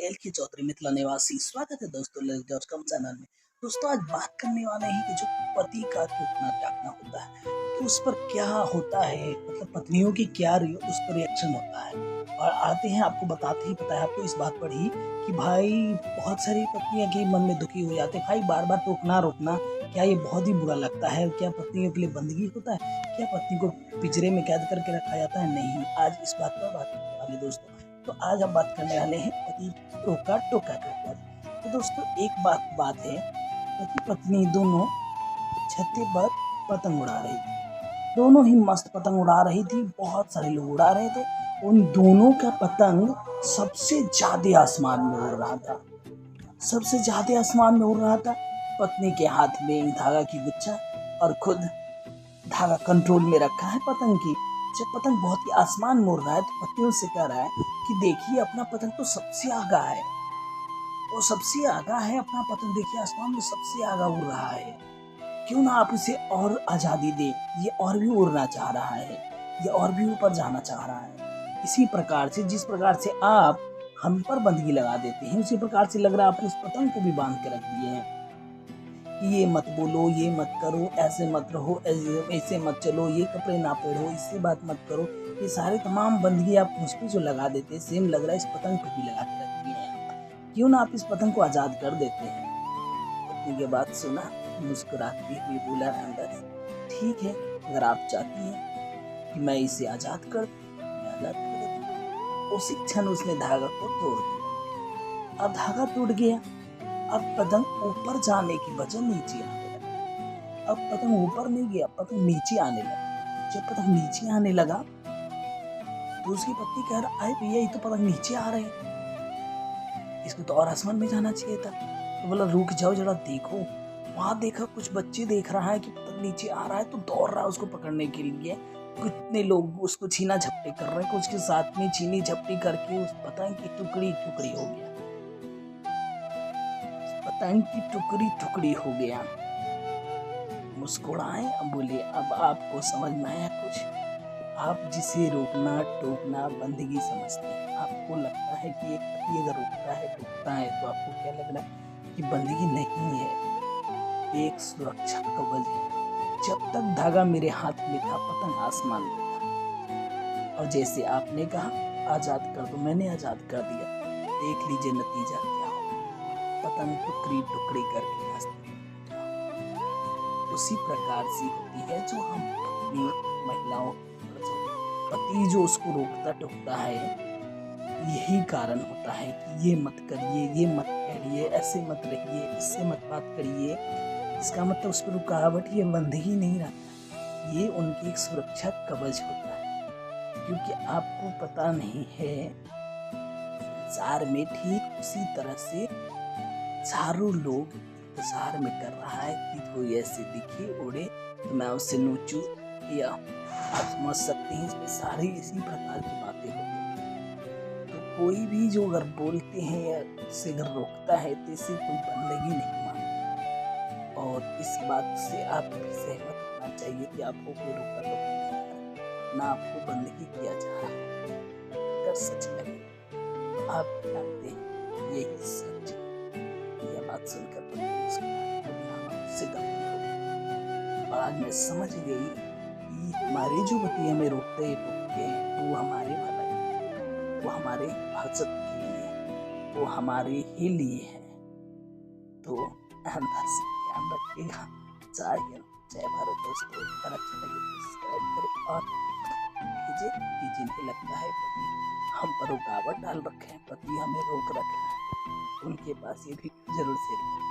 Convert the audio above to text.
L के चौधरी मिथिला निवासी। स्वागत है दोस्तों lil.com चैनल में। दोस्तों आज बात करने वाले हैं कि जो पति का टूटना त्यागना होता है तो उस पर क्या होता है, मतलब पत्नियों की क्या उस पर रिएक्शन होता है। और आते हैं आपको बताते ही पता है आपको इस बात पर ही कि भाई बहुत सारी पत्नियां के मन में दुखी हो जाते हैं। भाई बार बार टोकना रोकना क्या ये बहुत ही बुरा लगता है? क्या पत्नियों के लिए बंदगी होता है? क्या पत्नी को पिंजरे में कैद करके रखा जाता है? नहीं, आज इस बात पर बात करने वाले दोस्तों। तो आज हम बात करने वाले हैं पति रोका टोका के ऊपर। तो दोस्तों एक बात है, पति पत्नी दोनों छत पर पतंग उड़ा रही थी। दोनों ही मस्त पतंग उड़ा रही थी, बहुत सारे लोग उड़ा रहे थे। उन दोनों का पतंग सबसे ज्यादा आसमान में उड़ रहा था, सबसे ज्यादा आसमान में उड़ रहा था। पत्नी के हाथ में धागा की गुच्छा और खुद धागा कंट्रोल में रखा है पतंग की। जब पतंग बहुत ही आसमान में उड़ रहा है तो पति उससे कह रहा है कि देखिए अपना पतंग तो सबसे आगा है, वो सबसे आगा है, अपना पतंग देखिए आसमान में सबसे आगा उड़ रहा है, क्यों ना आप इसे और आजादी दे, ये और भी उड़ना चाह रहा है, ये और भी ऊपर जाना चाह रहा है। इसी प्रकार से जिस प्रकार से आप हम पर बंदगी लगा देते हैं उसी प्रकार से लग रहा है आपने उस पतंग को भी बांध के रख दिए हैं कि ये मत बोलो, ये मत करो, ऐसे मत रहो, ऐसे मत चलो, ये कपड़े ना पहनो, इससे बात मत करो। ये सारे तमाम बंदगी आप मुझ पे जो लगा देते हैं सेम लग रहा है इस पतंग पे भी लगा के रख दिए हैं। क्यों ना आप इस पतंग को आजाद कर देते हैं? पत्नी की बात सुना, मुस्कुराती हुई बोला रामदास, ठीक है, अगर आप चाहती हैं कि मैं इसे आजाद कर दूं, मैं आजाद कर देती हूँ। उसी क्षण उसने धागा को तोड़ दिया। अब धागा टूट गया। अब पतंग ऊपर जाने की बजाय नीचे आने लगा। अब पतंग ऊपर नहीं गया, पतंग नीचे आने लगा। जब पतंग नीचे आने लगा तो उसकी पत्नी कह रहा है भैया ये तो पतंग नीचे आ रहे हैं, इसको तो और आसमान में जाना चाहिए था। तो बोला रुक जाओ जरा देखो। वहां देखा कुछ बच्चे देख रहा है कि पतंग नीचे आ रहा है तो दौड़ रहा है उसको पकड़ने के लिए। कितने लोग उसको छीना झपटी कर रहे हैं, कुछ के साथ में छीनी झपटी करके उस पतंग की टुकड़ी टुकड़ी हो गया, पतंग की टुकड़ी टुकड़ी हो गया। मुस्कुराए, अब बोले अब आपको समझ में आया कुछ? आप जिसे रोकना टोकना बंदगी समझते हैं, आपको लगता है कि एक पति अगर रोकता है टोकता है तो आपको क्या लग रहा है कि बंदगी नहीं है, एक सुरक्षा कवच है। जब तक धागा मेरे हाथ में था पतंग आसमान में था, और जैसे आपने कहा आजाद कर दो, मैंने आजाद कर दिया। देख लीजिए नतीजा क्या हो, पतंग टुकड़ी टुकड़ी करके रास्ते में। उसी प्रकार से होती है जो हम अपनी महिलाओं, पति जो उसको रोकता टोकता है, यही कारण होता है कि ये मत करिए, ये मत करिए, ऐसे मत रहिए, इससे मत बात करिए। इसका मतलब उस पर रुकावट ये बंदगी नहीं रहता, ये उनकी एक सुरक्षा कवच होता है। क्योंकि आपको पता नहीं है संसार में ठीक उसी तरह से चारों लोग इंतजार में कर रहा है कि कोई ऐसे दिखे उड़े तो मैं उससे नोचूं, या आप समझ सकते हैं इसमें सारी इसी प्रकार की बातें होती हैं। तो कोई भी जो अगर बोलते हैं या उससे अगर रोकता है तो इसे कोई बंदगी नहीं मानता। और इस बात से आप भी सहमत होना चाहिए कि आपको कोई रोका टोका नहीं कर रहा, ना आपको बंदगी किया जा रहा है। अगर सच लगे तो आप जानते हैं यही सच है। यह बात सुनकर उससे गंभीर हो गई। और आज मैं समझ गई कि हमारे जो पति हमें रोकते टोकते हैं वो हमारे भलाई, वो हमारे हिफाजत के लिए, वो हमारे ही लिए है। तो अंदर से ध्यान रखिएगा। जय हिंद, जय भारत दोस्तों। अगर अच्छा लगे तो सब्सक्राइब करें और भेजे कि जिन्हें लगता है पति हम पर रुकावट डाल रखे हैं, पति हमें रोक रखा है, उनके पास ये भी जरूर शेयर करें।